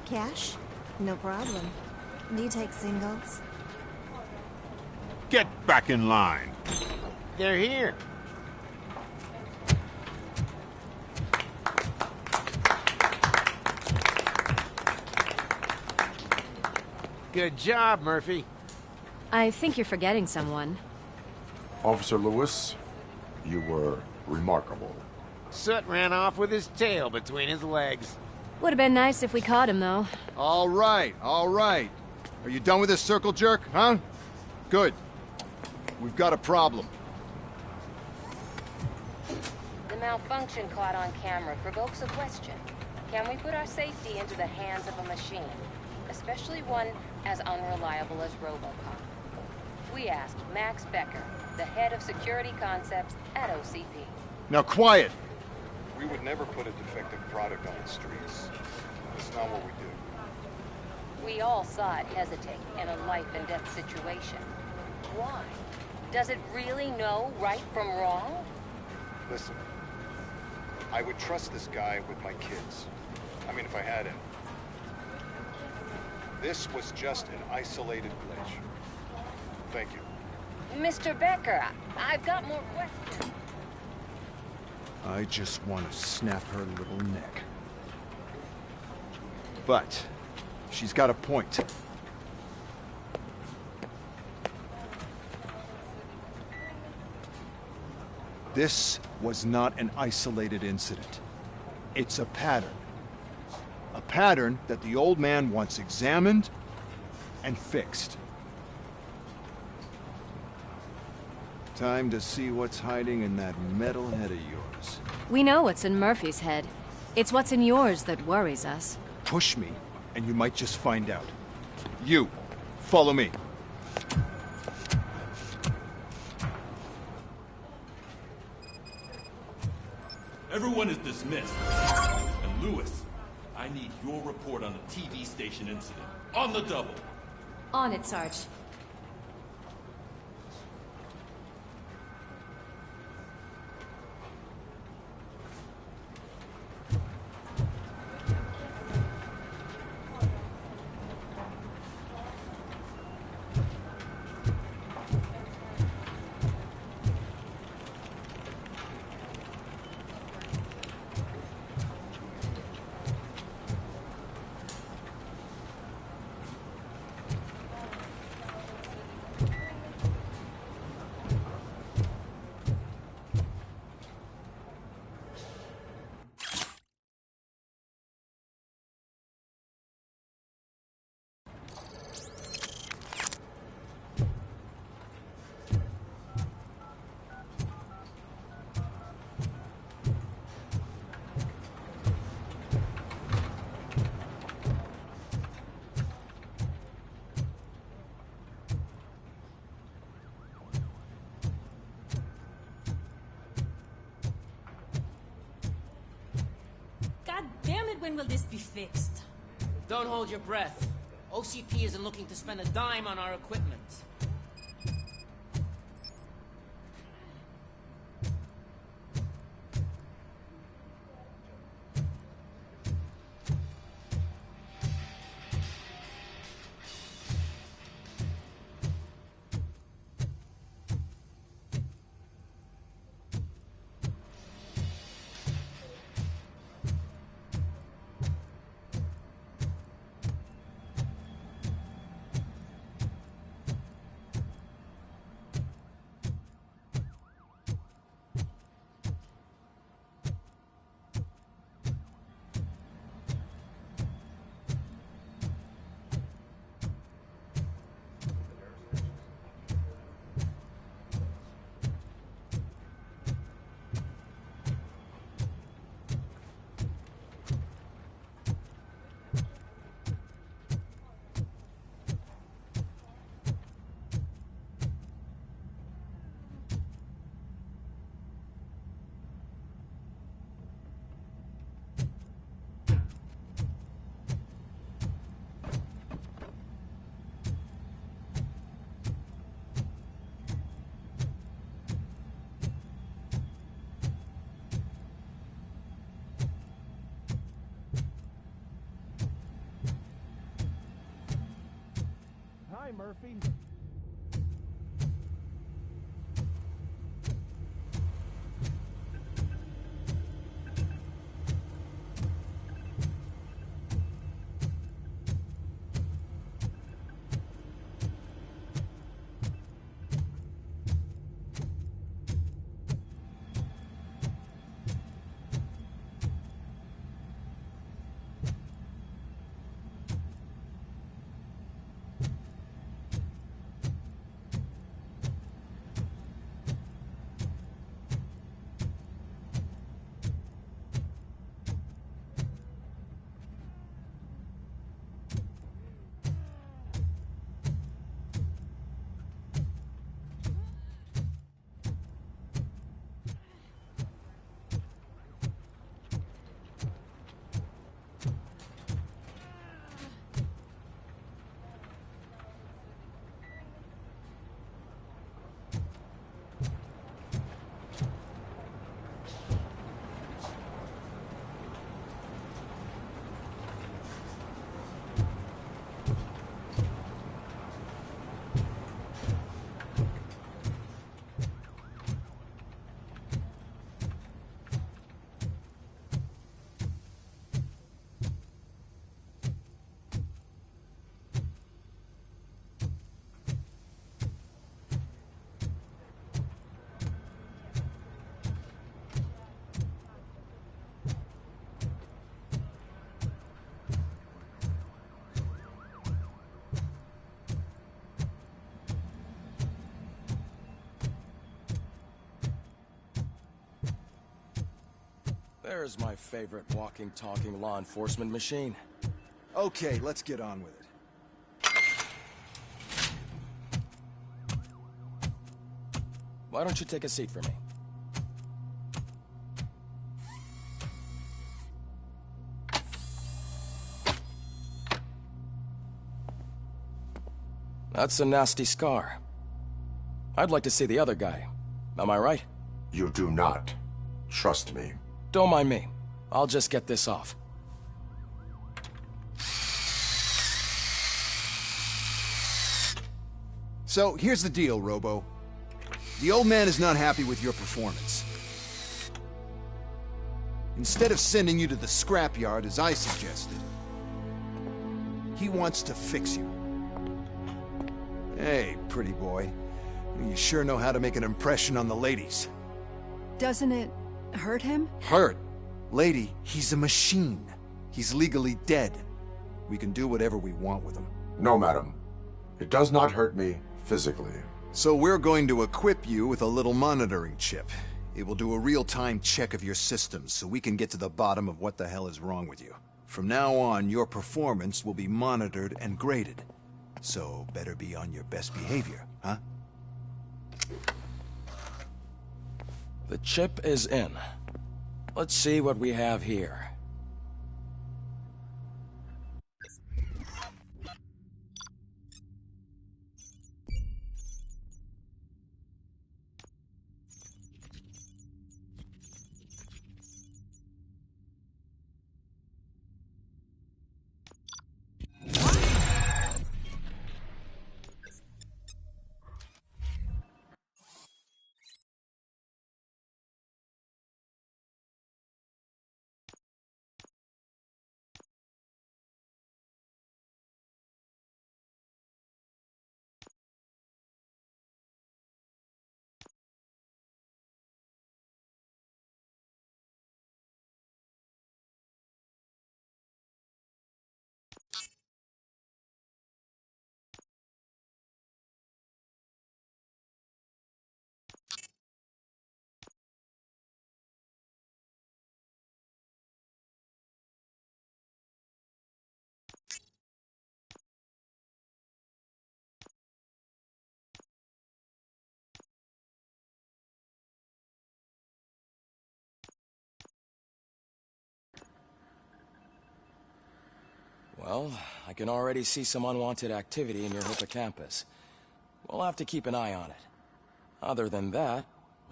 Cash? No problem. Do you take singles? Get back in line. They're here. Good job, Murphy. I think you're forgetting someone. Officer Lewis, you were remarkable. Soot ran off with his tail between his legs. Would have been nice if we caught him, though. All right, all right. Are you done with this circle jerk, huh? Good. We've got a problem. The malfunction caught on camera provokes a question. Can we put our safety into the hands of a machine? Especially one as unreliable as Robocop. We asked Max Becker, the head of security concepts at OCP. Now quiet! We would never put a defective product on the streets. That's not what we do. We all saw it hesitate in a life-and-death situation. Why? Does it really know right from wrong? Listen, I would trust this guy with my kids. I mean, if I had him. This was just an isolated glitch. Thank you. Mr. Becker, I've got more questions. I just want to snap her little neck. But she's got a point. This was not an isolated incident. It's a pattern. A pattern that the old man wants examined and fixed. Time to see what's hiding in that metal head of yours. We know what's in Murphy's head. It's what's in yours that worries us. Push me, and you might just find out. You, follow me. Everyone is dismissed. And Lewis, I need your report on the TV station incident. On the double. On it, Sarge. God damn it, when will this be fixed? Don't hold your breath. OCP isn't looking to spend a dime on our equipment. Hi, Murphy. There's my favorite walking, talking law enforcement machine. Okay, let's get on with it. Why don't you take a seat for me? That's a nasty scar. I'd like to see the other guy. Am I right? You do not. Trust me. Don't mind me. I'll just get this off. So, here's the deal, Robo. The old man is not happy with your performance. Instead of sending you to the scrapyard as I suggested, he wants to fix you. Hey, pretty boy. You sure know how to make an impression on the ladies. Doesn't it hurt him? Hurt? Lady, he's a machine. He's legally dead. We can do whatever we want with him. No, madam. It does not hurt me physically. So we're going to equip you with a little monitoring chip. It will do a real-time check of your systems so we can get to the bottom of what the hell is wrong with you. From now on, your performance will be monitored and graded. So better be on your best behavior, huh? The chip is in. Let's see what we have here. Well, I can already see some unwanted activity in your hippocampus. We'll have to keep an eye on it. Other than that,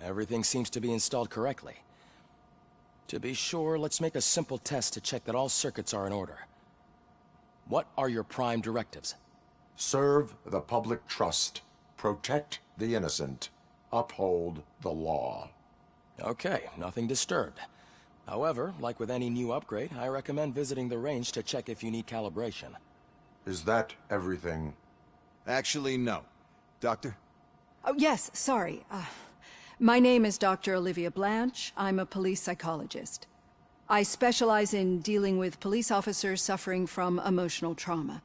everything seems to be installed correctly. To be sure, let's make a simple test to check that all circuits are in order. What are your prime directives? Serve the public trust. Protect the innocent. Uphold the law. Okay, nothing disturbed. However, like with any new upgrade, I recommend visiting the range to check if you need calibration. Is that everything? Actually, no. Doctor? Oh, yes, sorry. My name is Dr. Olivia Blanche. I'm a police psychologist. I specialize in dealing with police officers suffering from emotional trauma.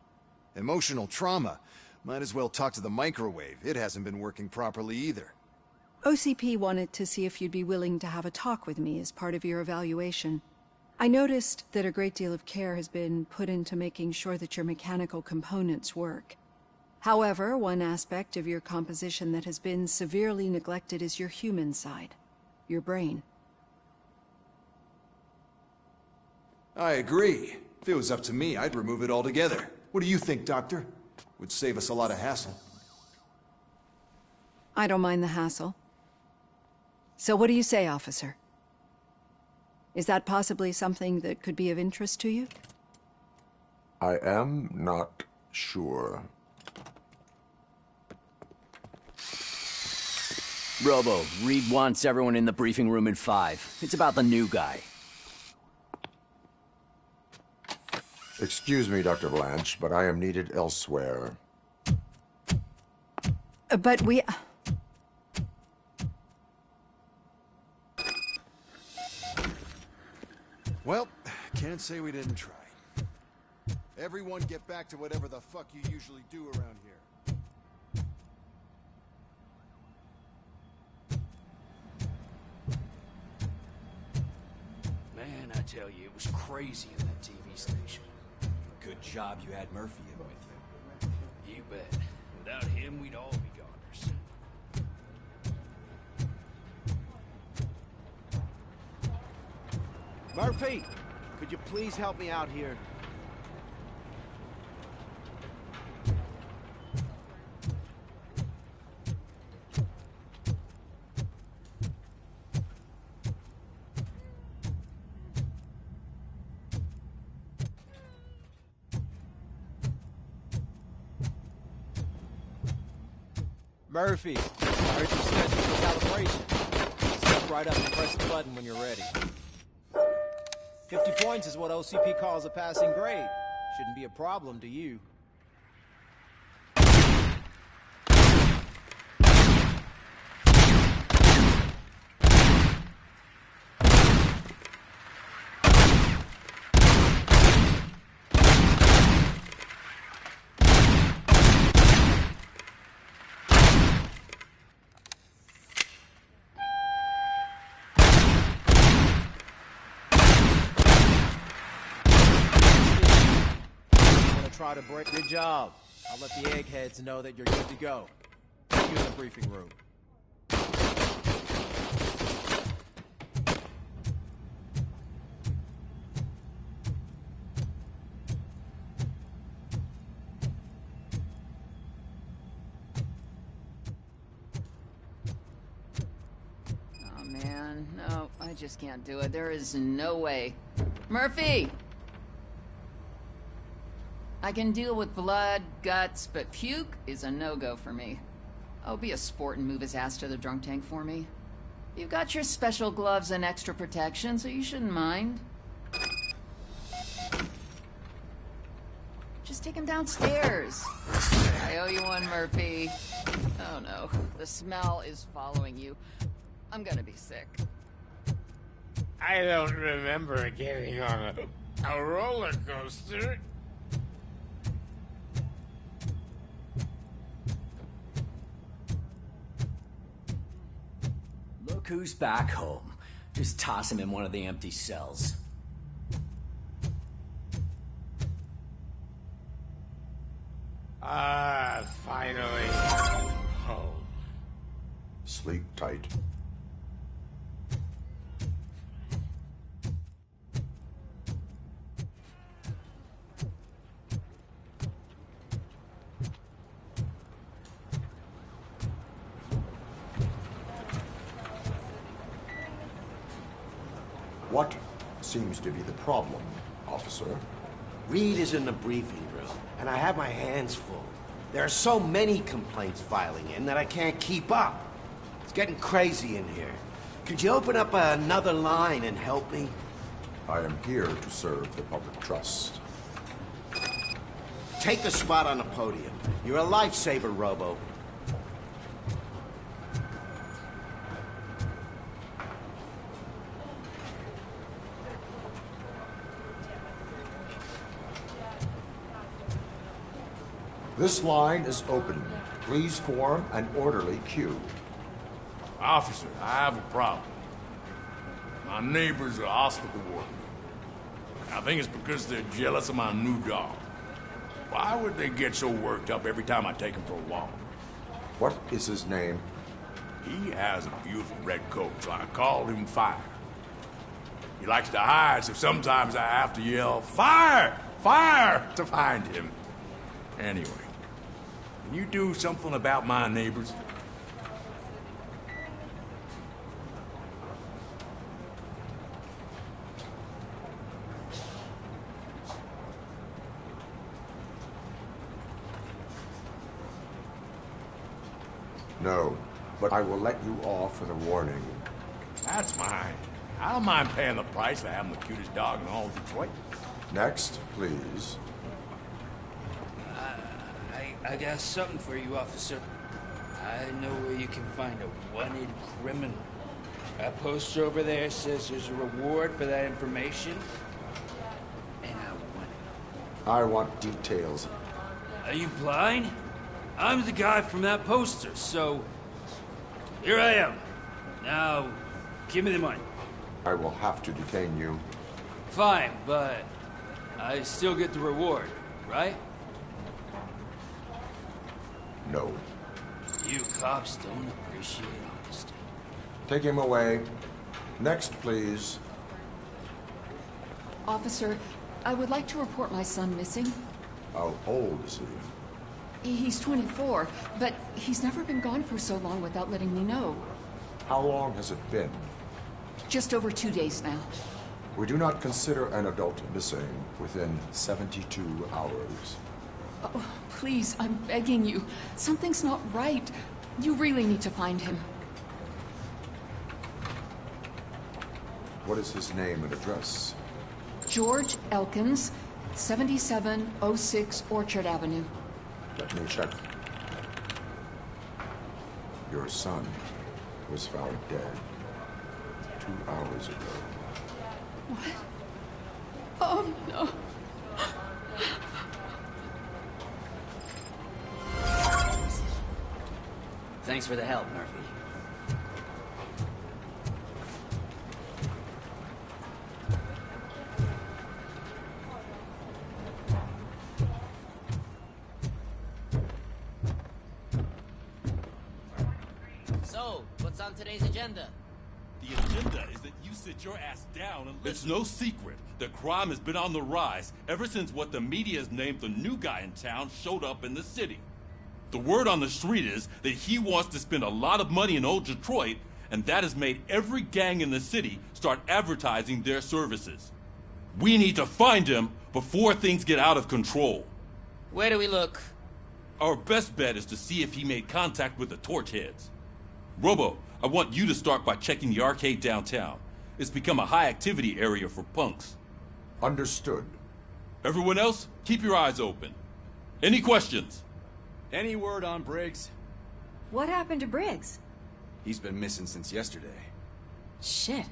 Emotional trauma? Might as well talk to the microwave. It hasn't been working properly either. OCP wanted to see if you'd be willing to have a talk with me as part of your evaluation. I noticed that a great deal of care has been put into making sure that your mechanical components work. However, one aspect of your composition that has been severely neglected is your human side, your brain. I agree. If it was up to me, I'd remove it altogether. What do you think, Doctor? Would save us a lot of hassle. I don't mind the hassle. So what do you say, officer? Is that possibly something that could be of interest to you? I am not sure. Robo, Reed wants everyone in the briefing room in 5. It's about the new guy. Excuse me, Dr. Blanche, but I am needed elsewhere. But we... Well, can't say we didn't try. Everyone get back to whatever the fuck you usually do around here. Man, I tell you, it was crazy in that TV station. Good job you had Murphy in with you. You bet. Without him, we'd all be goners. Murphy, could you please help me out here? Murphy, I heard you scheduled for calibration. Step right up and press the button when you're ready. 50 points is what OCP calls a passing grade. Shouldn't be a problem to you. Try to break. Good job. I'll let the eggheads know that you're good to go. See you in the briefing room. Oh man, no, I just can't do it. There is no way. Murphy! I can deal with blood, guts, but puke is a no-go for me. Oh, be a sport and move his ass to the drunk tank for me. You've got your special gloves and extra protection, so you shouldn't mind. Just take him downstairs. I owe you one, Murphy. Oh no, the smell is following you. I'm gonna be sick. I don't remember getting on a roller coaster. Look who's back home. Just toss him in one of the empty cells. Ah, finally. Home. Sleep tight. What seems to be the problem, officer? Reed is in the briefing room, and I have my hands full. There are so many complaints filing in that I can't keep up. It's getting crazy in here. Could you open up another line and help me? I am here to serve the public trust. Take a spot on the podium. You're a lifesaver, Robo. This line is open. Please form an orderly queue. Officer, I have a problem. My neighbors are hostile toward me. I think it's because they're jealous of my new dog. Why would they get so worked up every time I take him for a walk? What is his name? He has a beautiful red coat, so I called him Fire. He likes to hide, so sometimes I have to yell, "Fire! Fire!" to find him. Anyway, can you do something about my neighbors? No, but I will let you off with a warning. That's mine. I don't mind paying the price for having the cutest dog in all of Detroit. Next, please. I got something for you, officer. I know where you can find a wanted criminal. That poster over there says there's a reward for that information. And I want it. I want details. Are you blind? I'm the guy from that poster, so... Here I am. Now, give me the money. I will have to detain you. Fine, but I still get the reward, right? No. You cops don't appreciate honesty. Take him away. Next, please. Officer, I would like to report my son missing. How old is he? He's 24, but he's never been gone for so long without letting me know. How long has it been? Just over 2 days now. We do not consider an adult missing within 72 hours. Oh, please, I'm begging you. Something's not right. You really need to find him. What is his name and address? George Elkins, 7706 Orchard Avenue. Let me check. Your son was found dead 2 hours ago. What? Oh, no. Thanks for the help, Murphy. So, what's on today's agenda? The agenda is that you sit your ass down and listen. It's no secret that crime has been on the rise ever since what the media has named the new guy in town showed up in the city. The word on the street is that he wants to spend a lot of money in old Detroit, and that has made every gang in the city start advertising their services. We need to find him before things get out of control. Where do we look? Our best bet is to see if he made contact with the torch heads. Robo, I want you to start by checking the arcade downtown. It's become a high-activity area for punks. Understood. Everyone else, keep your eyes open. Any questions? Any word on Briggs? What happened to Briggs? He's been missing since yesterday. Shit.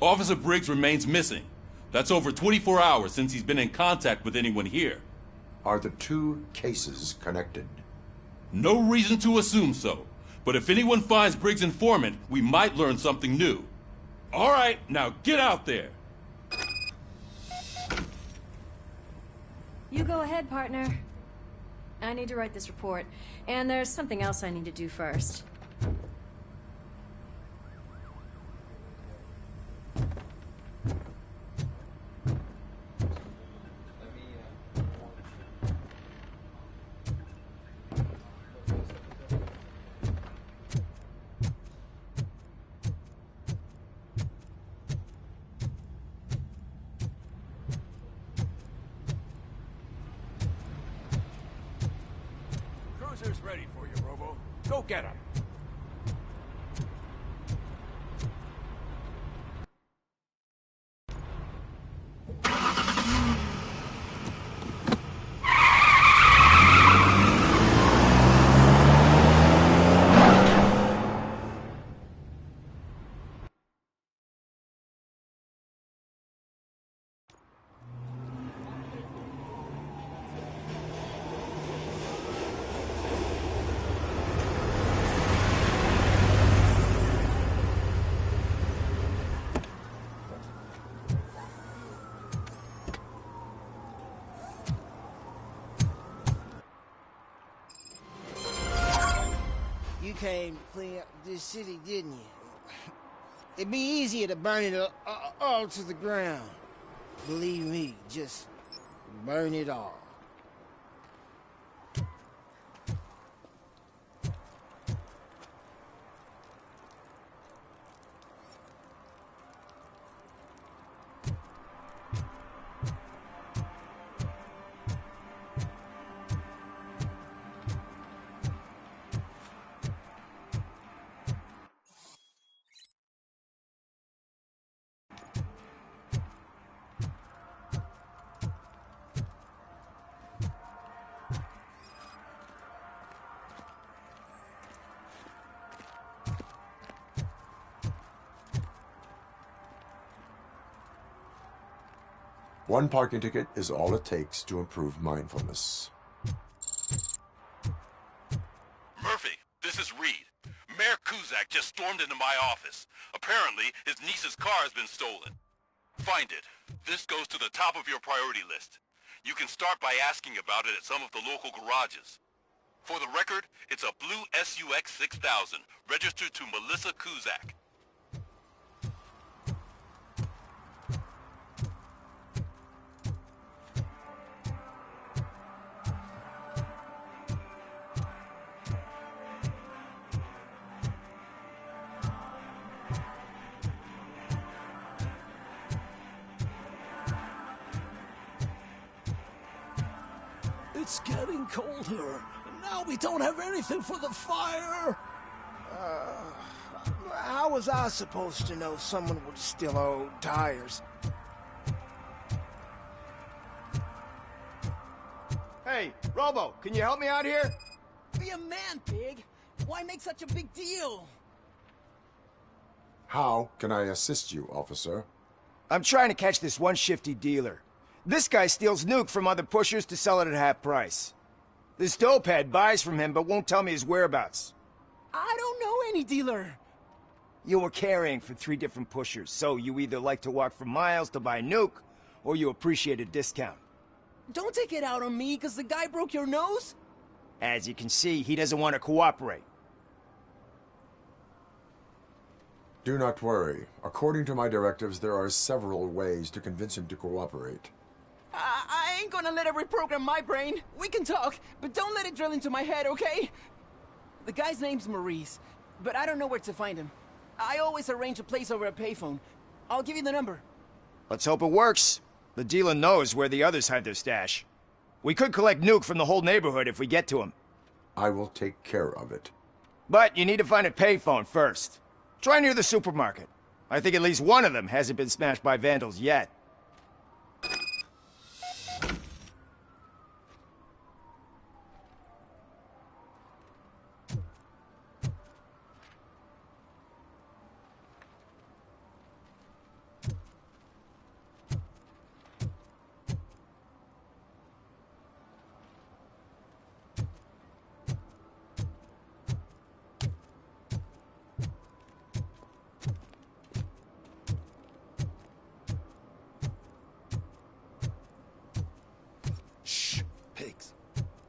Officer Briggs remains missing. That's over 24 hours since he's been in contact with anyone here. Are the two cases connected? No reason to assume so. But if anyone finds Briggs' informant, we might learn something new. All right, now get out there. You go ahead, partner. I need to write this report, and there's something else I need to do first. Cruiser's ready for you, Robo. Go get him. You came to clean up this city, didn't you? It'd be easier to burn it all to the ground. Believe me, just burn it all. One parking ticket is all it takes to improve mindfulness. Murphy, this is Reed. Mayor Kuzak just stormed into my office. Apparently, his niece's car has been stolen. Find it. This goes to the top of your priority list. You can start by asking about it at some of the local garages. For the record, it's a blue SUX 6000, registered to Melissa Kuzak. It's getting colder. Now we don't have anything for the fire. How was I supposed to know someone would steal our old tires? Hey, Robo, can you help me out here? Be a man, Pig. Why make such a big deal? How can I assist you, officer? I'm trying to catch this one shifty dealer. This guy steals nuke from other pushers to sell it at half price. This dopehead buys from him but won't tell me his whereabouts. I don't know any dealer. You were carrying for 3 different pushers, so you either like to walk for miles to buy nuke, or you appreciate a discount. Don't take it out on me, because the guy broke your nose? As you can see, he doesn't want to cooperate. Do not worry. According to my directives, there are several ways to convince him to cooperate. I ain't gonna let it reprogram my brain. We can talk, but don't let it drill into my head, okay? The guy's name's Maurice, but I don't know where to find him. I always arrange a place over a payphone. I'll give you the number. Let's hope it works. The dealer knows where the others hide their stash. We could collect nuke from the whole neighborhood if we get to him. I will take care of it. But you need to find a payphone first. Try near the supermarket. I think at least one of them hasn't been smashed by vandals yet. Pigs.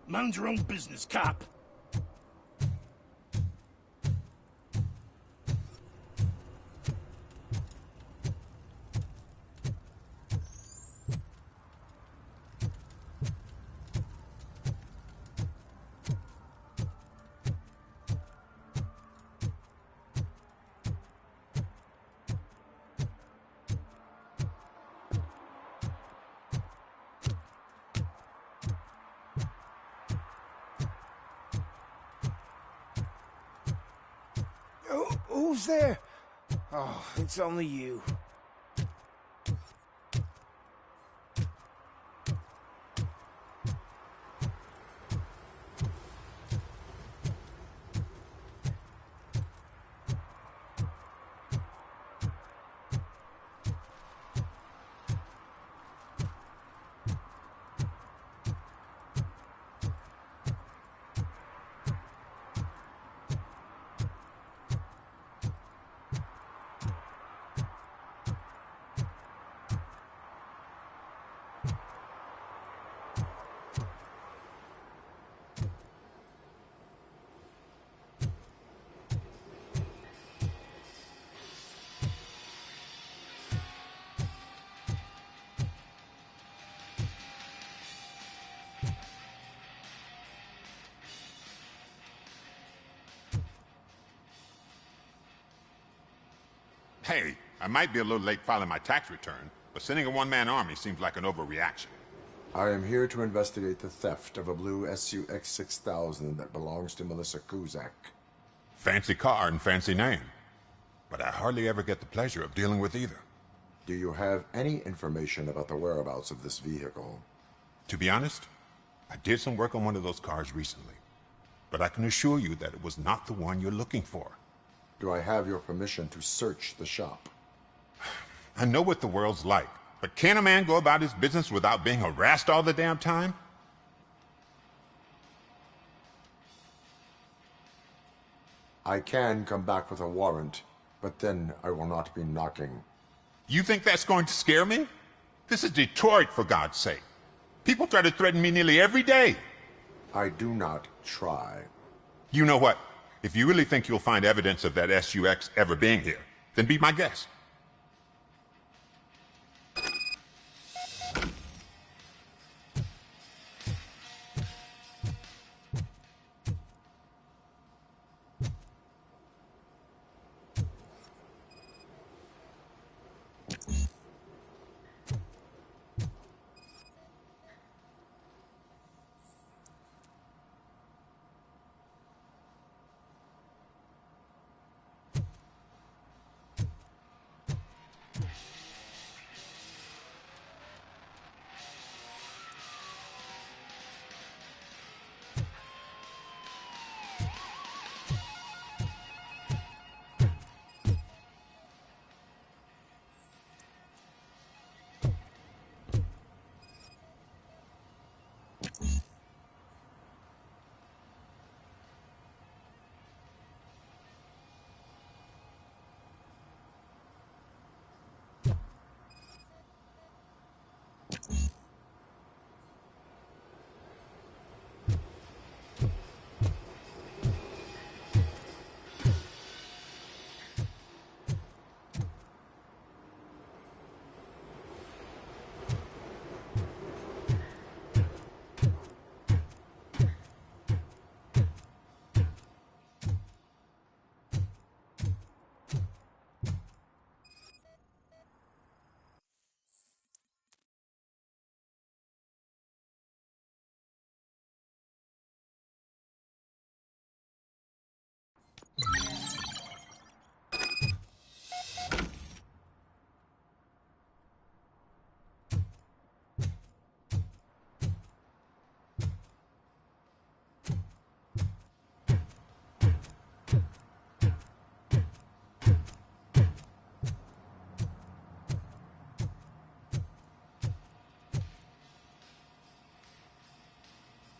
Mind your own business, cop. Who's there? Oh, it's only you. Hey, I might be a little late filing my tax return, but sending a one-man army seems like an overreaction. I am here to investigate the theft of a blue SUX 6000 that belongs to Melissa Kuzak. Fancy car and fancy name. But I hardly ever get the pleasure of dealing with either. Do you have any information about the whereabouts of this vehicle? To be honest, I did some work on one of those cars recently. But I can assure you that it was not the one you're looking for. Do I have your permission to search the shop? I know what the world's like, but can a man go about his business without being harassed all the damn time? I can come back with a warrant, but then I will not be knocking. You think that's going to scare me? This is Detroit, for God's sake. People try to threaten me nearly every day. I do not try. You know what? If you really think you'll find evidence of that SUX ever being here, then be my guest.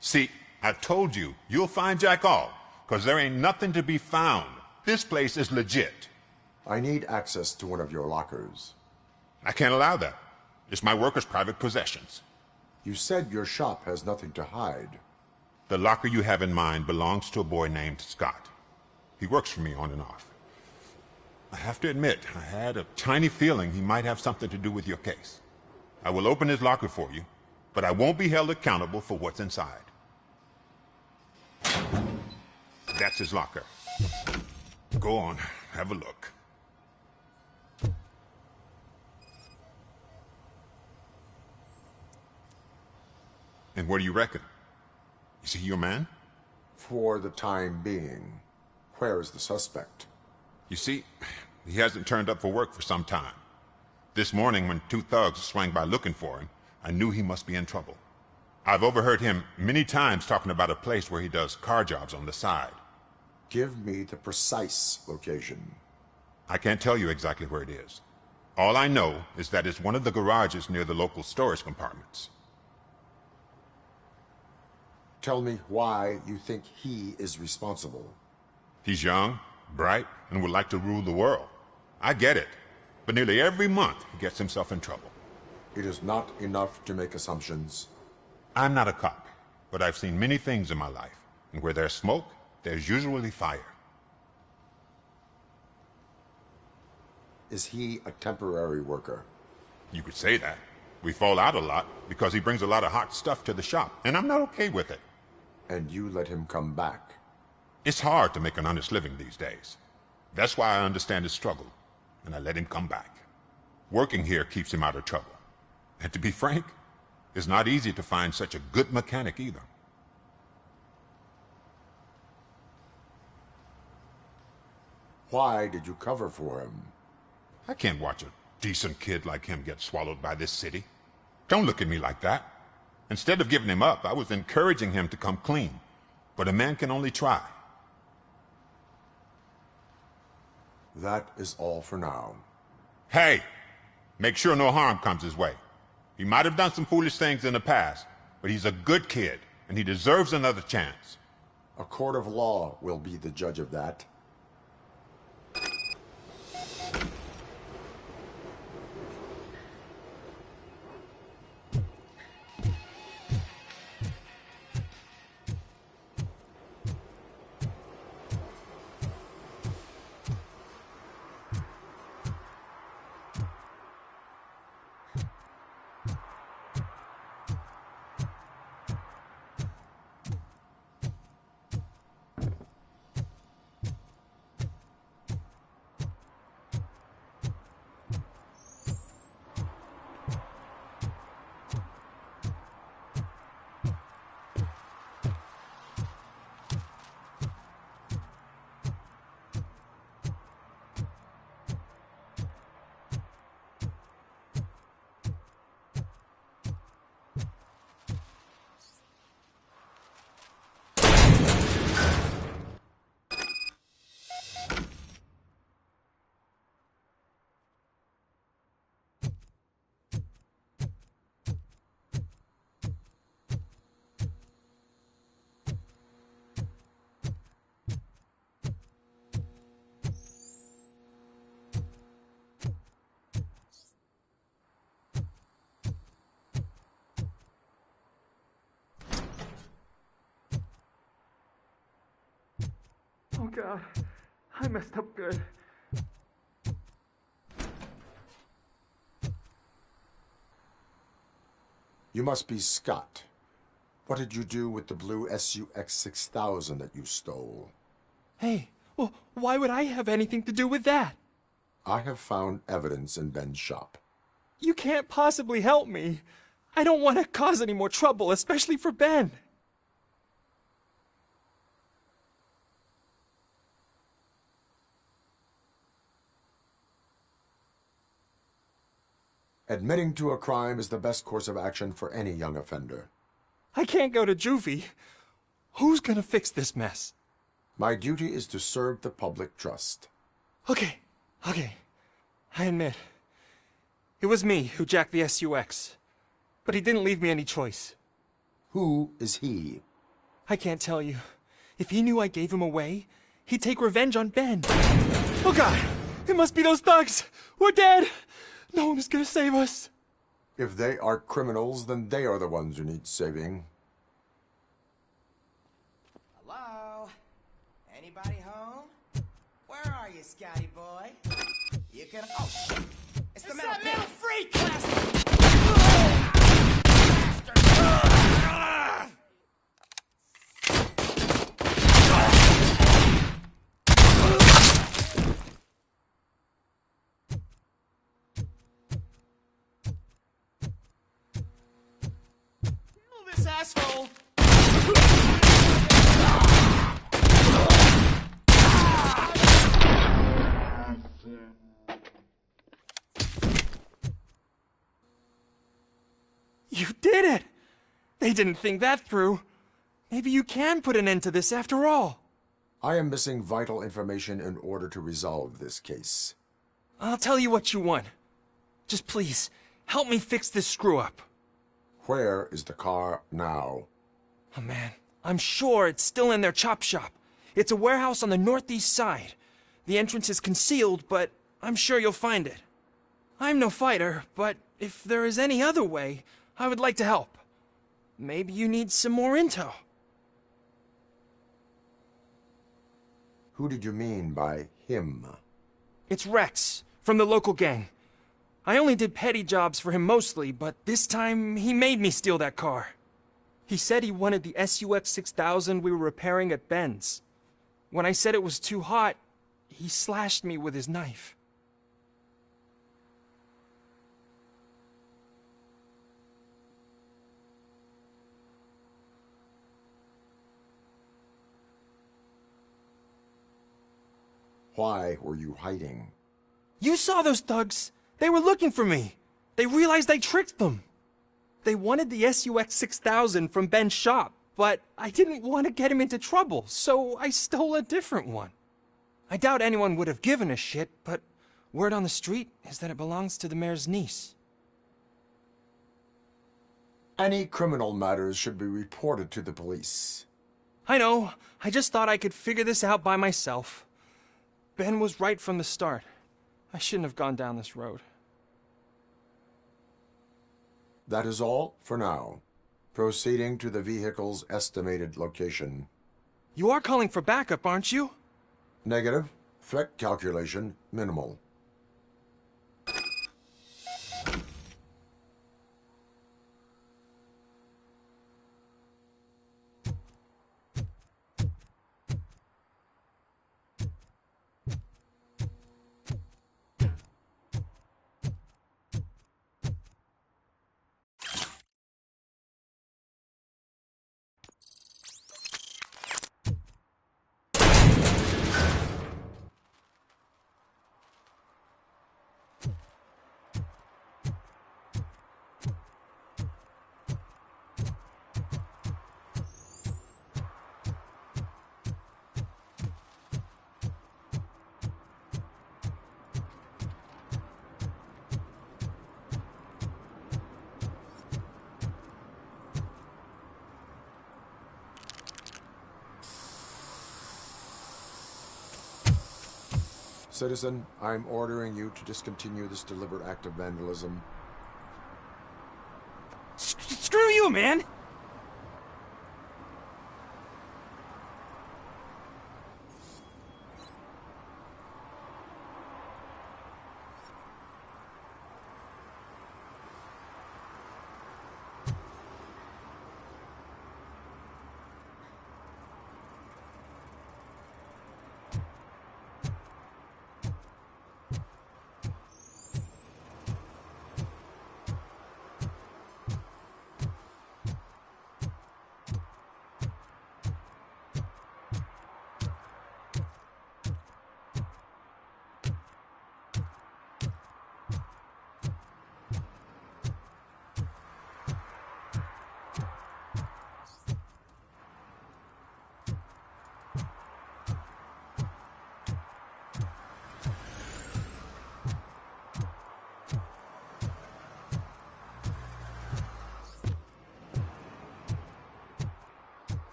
See, I told you, you'll find Jack all, because there ain't nothing to be found. This place is legit. I need access to one of your lockers. I can't allow that. It's my workers' private possessions. You said your shop has nothing to hide. The locker you have in mind belongs to a boy named Scott. He works for me on and off. I have to admit, I had a tiny feeling he might have something to do with your case. I will open his locker for you, but I won't be held accountable for what's inside. That's his locker. Go on, have a look. And what do you reckon? Is he your man? For the time being. Where is the suspect? You see, he hasn't turned up for work for some time. This morning, when 2 thugs swang by looking for him, I knew he must be in trouble. I've overheard him many times talking about a place where he does car jobs on the side. Give me the precise location. I can't tell you exactly where it is. All I know is that it's one of the garages near the local storage compartments. Tell me why you think he is responsible. He's young, bright, and would like to rule the world. I get it, but nearly every month he gets himself in trouble. It is not enough to make assumptions. I'm not a cop, but I've seen many things in my life, and where there's smoke, there's usually fire. Is he a temporary worker? You could say that. We fall out a lot because he brings a lot of hot stuff to the shop, and I'm not okay with it. And you let him come back? It's hard to make an honest living these days. That's why I understand his struggle, and I let him come back. Working here keeps him out of trouble. And to be frank, it's not easy to find such a good mechanic either. Why did you cover for him? I can't watch a decent kid like him get swallowed by this city. Don't look at me like that. Instead of giving him up, I was encouraging him to come clean. But a man can only try. That is all for now. Hey! Make sure no harm comes his way. He might have done some foolish things in the past, but he's a good kid, and he deserves another chance. A court of law will be the judge of that. Oh God, I messed up good. You must be Scott. What did you do with the blue SUX 6000 that you stole? Hey, well, why would I have anything to do with that? I have found evidence in Ben's shop. You can't possibly help me. I don't want to cause any more trouble, especially for Ben. Admitting to a crime is the best course of action for any young offender. I can't go to juvie. Who's gonna fix this mess? My duty is to serve the public trust. Okay. I admit. It was me who jacked the SUX. But he didn't leave me any choice. Who is he? I can't tell you. If he knew I gave him away, he'd take revenge on Ben. Oh God! It must be those thugs! We're dead! No one is gonna save us. If they are criminals, then they are the ones who need saving. Hello? Anybody home? Where are you, Scotty boy? You can... Oh, shit! It's the metal freak! This asshole! did it! They didn't think that through. Maybe you can put an end to this after all. I am missing vital information in order to resolve this case. I'll tell you what you want. Just please, help me fix this screw-up. Where is the car now? Oh man, I'm sure it's still in their chop shop. It's a warehouse on the northeast side. The entrance is concealed, but I'm sure you'll find it. I'm no fighter, but if there is any other way, I would like to help. Maybe you need some more intel. Who did you mean by him? It's Rex, from the local gang. I only did petty jobs for him mostly, but this time he made me steal that car. He said he wanted the SUX 6000 we were repairing at Ben's. When I said it was too hot, he slashed me with his knife. Why were you hiding? You saw those thugs! They were looking for me! They realized I tricked them! They wanted the SUX 6000 from Ben's shop, but I didn't want to get him into trouble, so I stole a different one. I doubt anyone would have given a shit, but word on the street is that it belongs to the mayor's niece. Any criminal matters should be reported to the police. I know. I just thought I could figure this out by myself. Ben was right from the start. I shouldn't have gone down this road. That is all for now. Proceeding to the vehicle's estimated location. You are calling for backup, aren't you? Negative. Threat calculation minimal. Citizen, I'm ordering you to discontinue this deliberate act of vandalism. Screw you, man!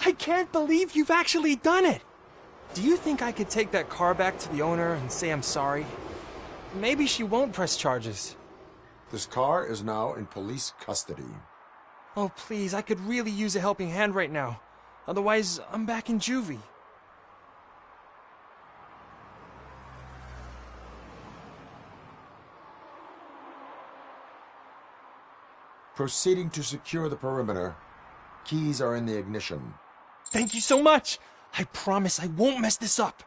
I can't believe you've actually done it! Do you think I could take that car back to the owner and say I'm sorry? Maybe she won't press charges. This car is now in police custody. Oh, please, I could really use a helping hand right now. Otherwise, I'm back in juvie. Proceeding to secure the perimeter. Keys are in the ignition. Thank you so much! I promise I won't mess this up.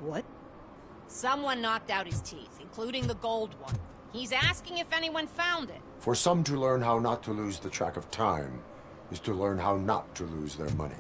What? Someone knocked out his teeth, including the gold one. He's asking if anyone found it. For some to learn how not to lose the track of time is to learn how not to lose their money.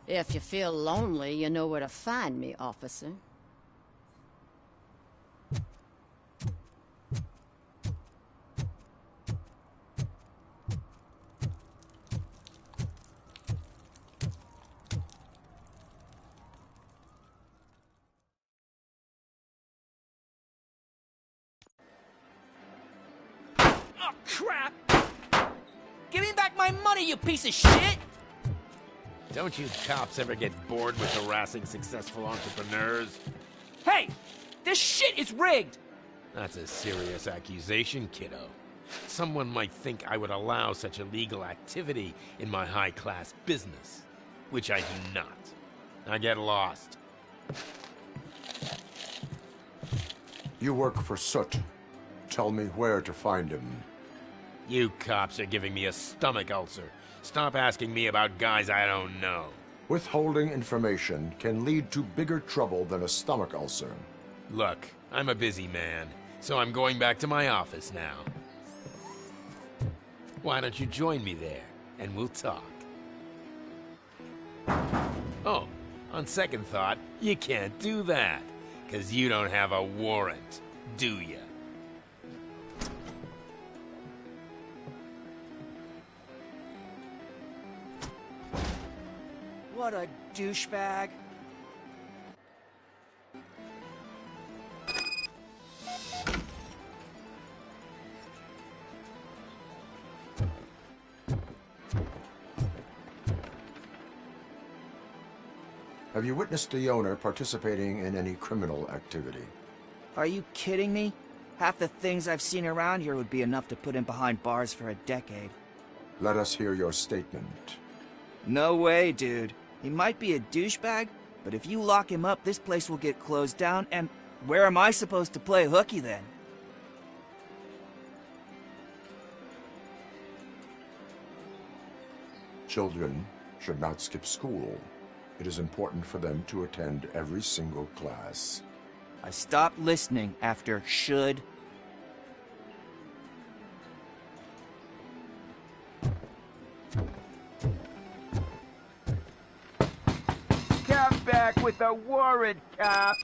If you feel lonely, you know where to find me, officer. Oh, crap! Give me back my money, you piece of shit! Don't you cops ever get bored with harassing successful entrepreneurs? Hey! This shit is rigged! That's a serious accusation, kiddo. Someone might think I would allow such illegal activity in my high-class business, which I do not. Now get lost. You work for Soot. Tell me where to find him. You cops are giving me a stomach ulcer. Stop asking me about guys I don't know. Withholding information can lead to bigger trouble than a stomach ulcer. Look, I'm a busy man, so I'm going back to my office now. Why don't you join me there, and we'll talk. Oh, on second thought, you can't do that, 'cause you don't have a warrant, do ya? What a douchebag. Have you witnessed the owner participating in any criminal activity? Are you kidding me? Half the things I've seen around here would be enough to put him behind bars for a decade. Let us hear your statement. No way, dude. He might be a douchebag, but if you lock him up, this place will get closed down, and where am I supposed to play hooky then? Children should not skip school. It is important for them to attend every single class. I stopped listening after should. Come back with a warrant, cop!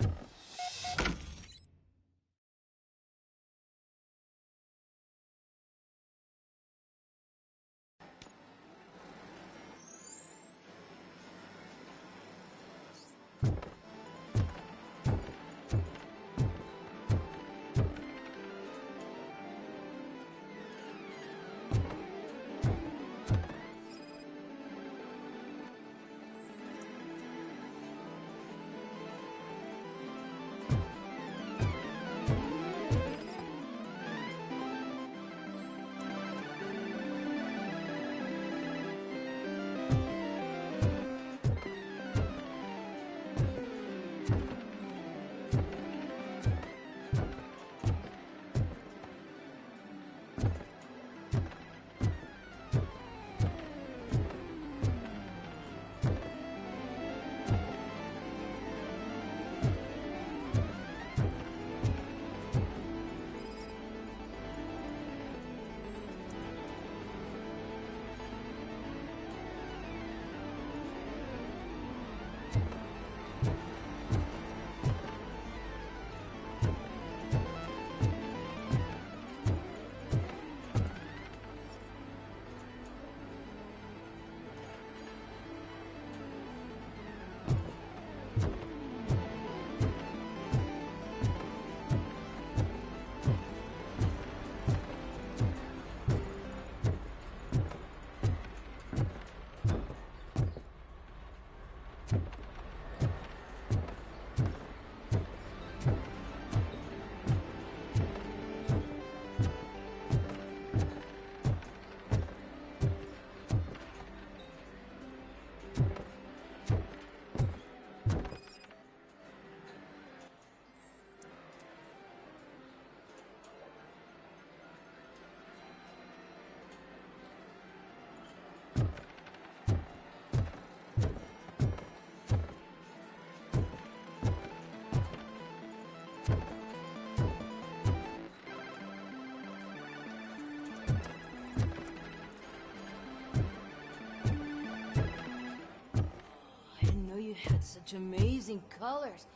got such amazing colors.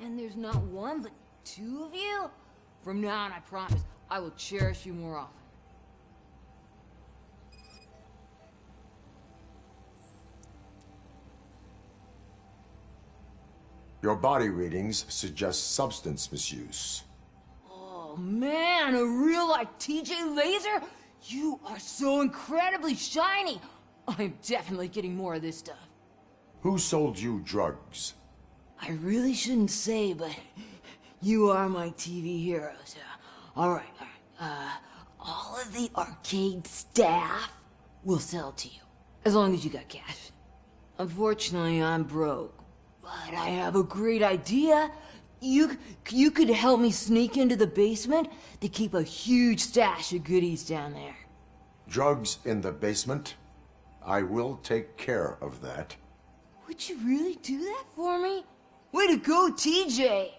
And there's not one, but two of you? From now on, I promise, I will cherish you more often. Your body readings suggest substance misuse. Oh man, a real like TJ Laser? You are so incredibly shiny! I'm definitely getting more of this stuff. Who sold you drugs? I really shouldn't say, but you are my TV heroes. Alright. All of the arcade staff will sell to you, as long as you got cash. Unfortunately, I'm broke, but I have a great idea. You could help me sneak into the basement to keep a huge stash of goodies down there. Drugs in the basement? I will take care of that. Would you really do that for me? Way to go, TJ!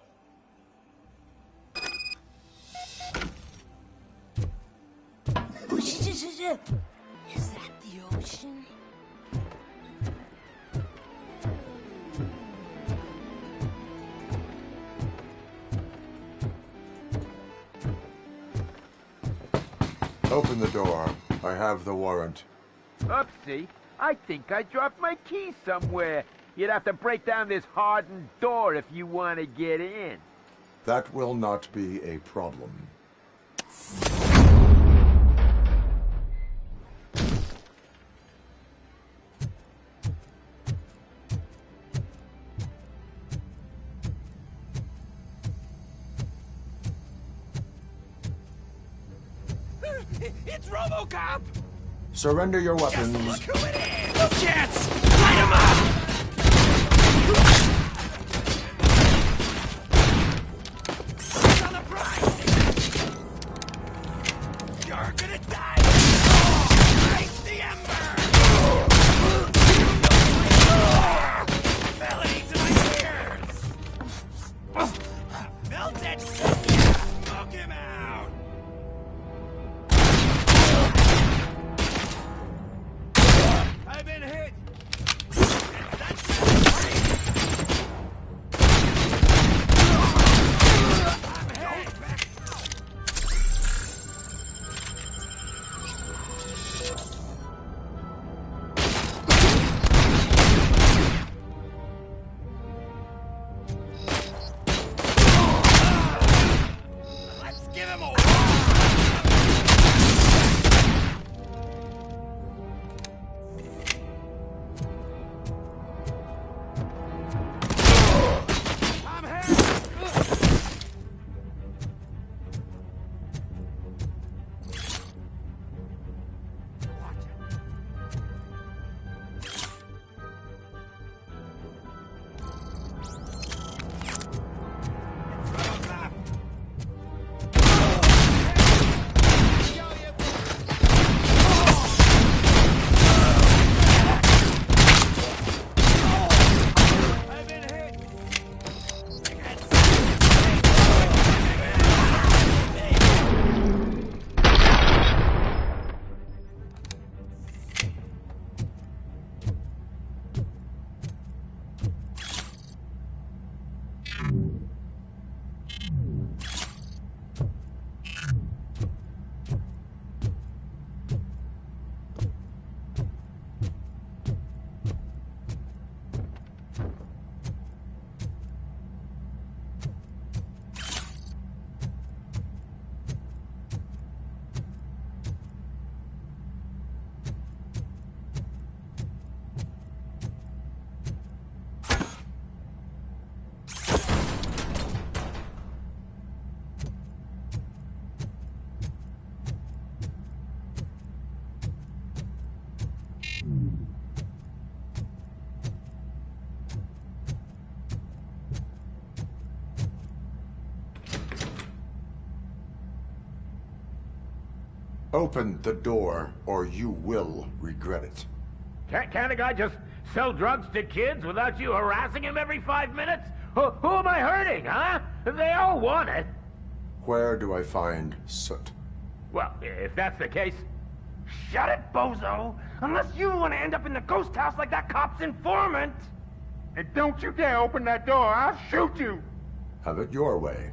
Is that the ocean? Open the door. I have the warrant. Oopsie. I think I dropped my key somewhere. You'd have to break down this hardened door if you want to get in. That will not be a problem. It's Robocop! Surrender your weapons. Just look who it is! No chance! Light him up! On the prize! You're gonna die! Face the ember! Melody to my ears! Melted! Smoke him out! I've been hit! Let's give him a Open the door, or you will regret it. Can't a guy just sell drugs to kids without you harassing him every 5 minutes? Who am I hurting, huh? They all want it. Where do I find Soot? Well, if that's the case, shut it, bozo! Unless you want to end up in the ghost house like that cop's informant! And don't you dare open that door, I'll shoot you! Have it your way.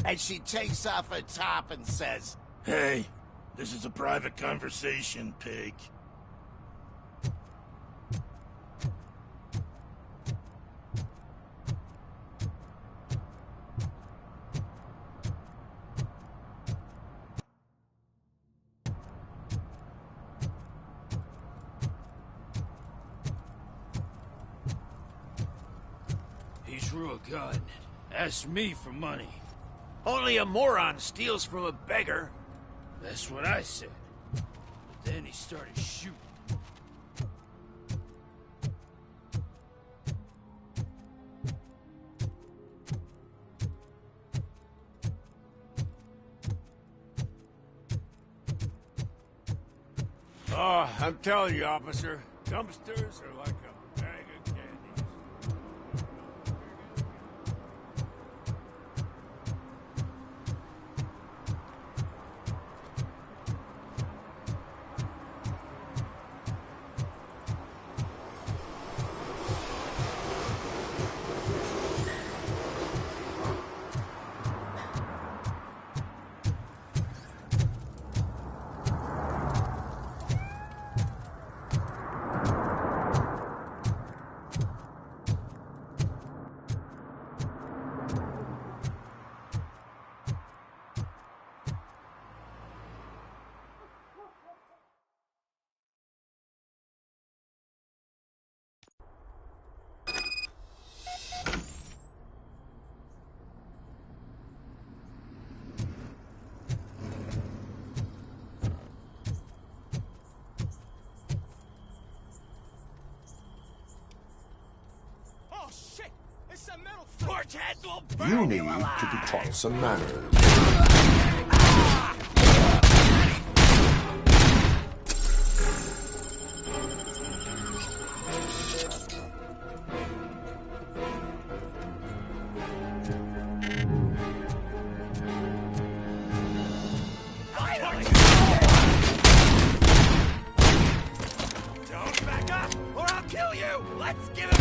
And she takes off her top and says, Hey, this is a private conversation, pig. He drew a gun, asked me for money. Only a moron steals from a beggar. That's what I said. But then he started shooting. Oh, I'm telling you, officer, dumpsters are like a bag of candies. Oh shit! It's a metal torch heads will burn You need you alive. to be taught some manners. Don't back up, or I'll kill you. Let's give it.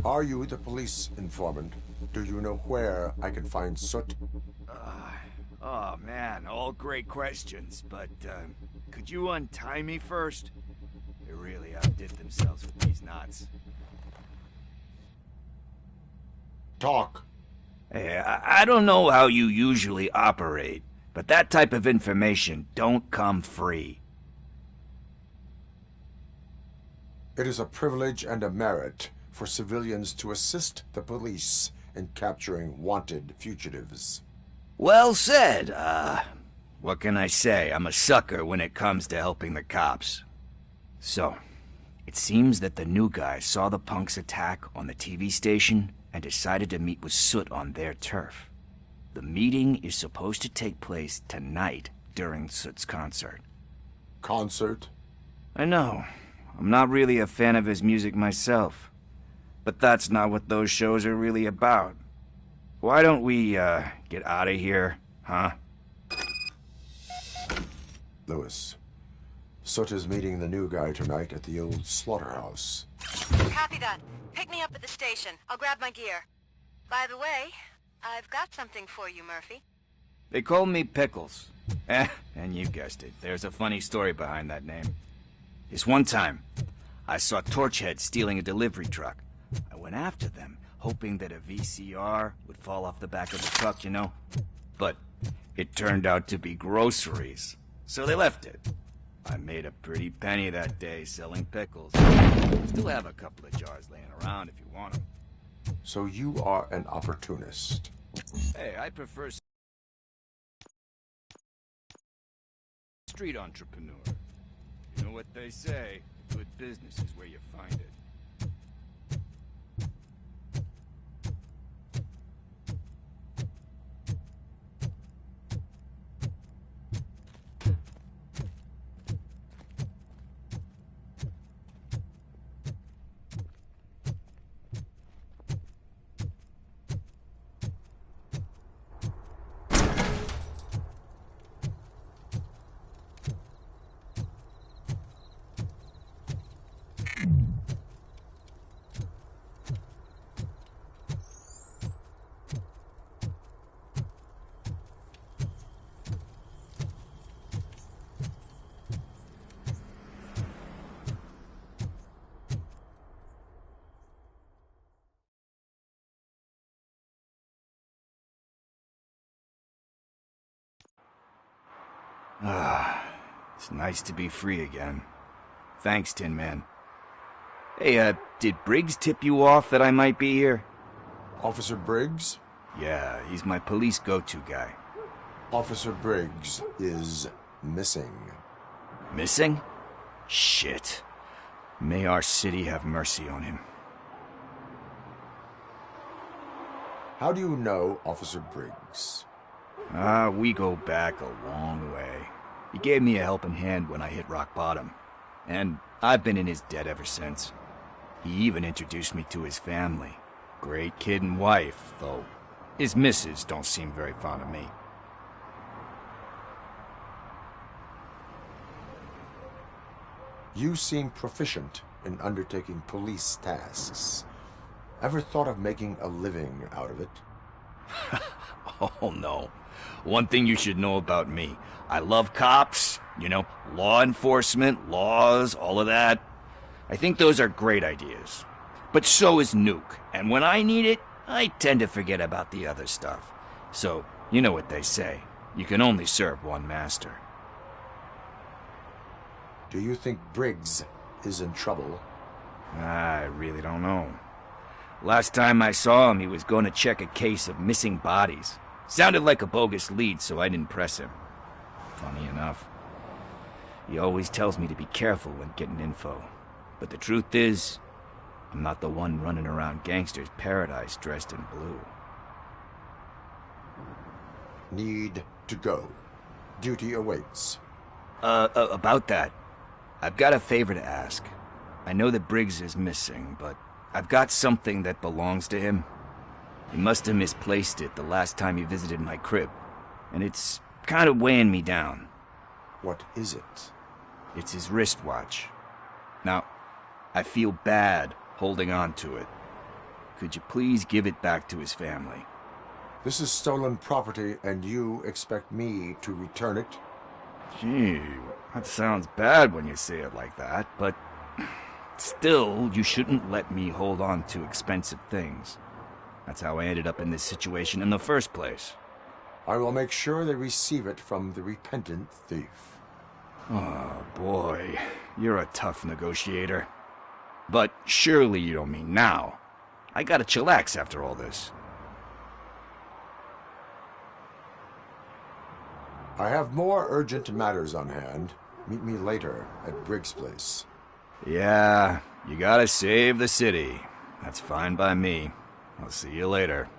Are you the police informant? Do you know where I can find Soot? Oh man, all great questions, but could you untie me first? They really outdid themselves with these knots. Talk. Hey, I don't know how you usually operate, but that type of information don't come free. It is a privilege and a merit for civilians to assist the police in capturing wanted fugitives. Well said. What can I say? I'm a sucker when it comes to helping the cops. So, it seems that the new guy saw the punks' attack on the TV station and decided to meet with Soot on their turf. The meeting is supposed to take place tonight during Soot's concert. Concert? I know. I'm not really a fan of his music myself. But that's not what those shows are really about. Why don't we, get out of here, huh? Lewis, Soot is meeting the new guy tonight at the old slaughterhouse. Copy that. Pick me up at the station. I'll grab my gear. By the way, I've got something for you, Murphy. They call me Pickles. And you guessed it. There's a funny story behind that name. This one time, I saw Torchhead stealing a delivery truck. I went after them, hoping that a VCR would fall off the back of the truck, you know? But it turned out to be groceries, so they left it. I made a pretty penny that day selling pickles. Still have a couple of jars laying around if you want them. So you are an opportunist. Hey, I prefer street entrepreneur. You know what they say, good business is where you find it. It's nice to be free again. Thanks, Tin Man. Hey, did Briggs tip you off that I might be here? Officer Briggs? Yeah, he's my police go-to guy. Officer Briggs is missing. Missing? Shit. May our city have mercy on him. How do you know Officer Briggs? We go back a long way. He gave me a helping hand when I hit rock bottom, and I've been in his debt ever since. He even introduced me to his family. Great kid and wife, though his missus don't seem very fond of me. You seem proficient in undertaking police tasks. Ever thought of making a living out of it? Oh no. One thing you should know about me. I love cops, you know, law enforcement, laws, all of that. I think those are great ideas. But so is Nuke, and when I need it, I tend to forget about the other stuff. So, you know what they say. You can only serve one master. Do you think Briggs is in trouble? I really don't know. Last time I saw him, he was going to check a case of missing bodies. Sounded like a bogus lead, so I didn't press him. Funny enough. He always tells me to be careful when getting info. But the truth is, I'm not the one running around gangsters' paradise dressed in blue. Need to go. Duty awaits. About that, I've got a favor to ask. I know that Briggs is missing, but I've got something that belongs to him. He must have misplaced it the last time he visited my crib, and it's kind of weighing me down. What is it? It's his wristwatch. Now, I feel bad holding on to it. Could you please give it back to his family? This is stolen property, and you expect me to return it? Gee, that sounds bad when you say it like that, but still, you shouldn't let me hold on to expensive things. That's how I ended up in this situation in the first place. I will make sure they receive it from the repentant thief. Oh, boy. You're a tough negotiator. But surely you don't mean now. I gotta chillax after all this. I have more urgent matters on hand. Meet me later at Briggs' place. Yeah, you gotta save the city. That's fine by me. I'll see you later.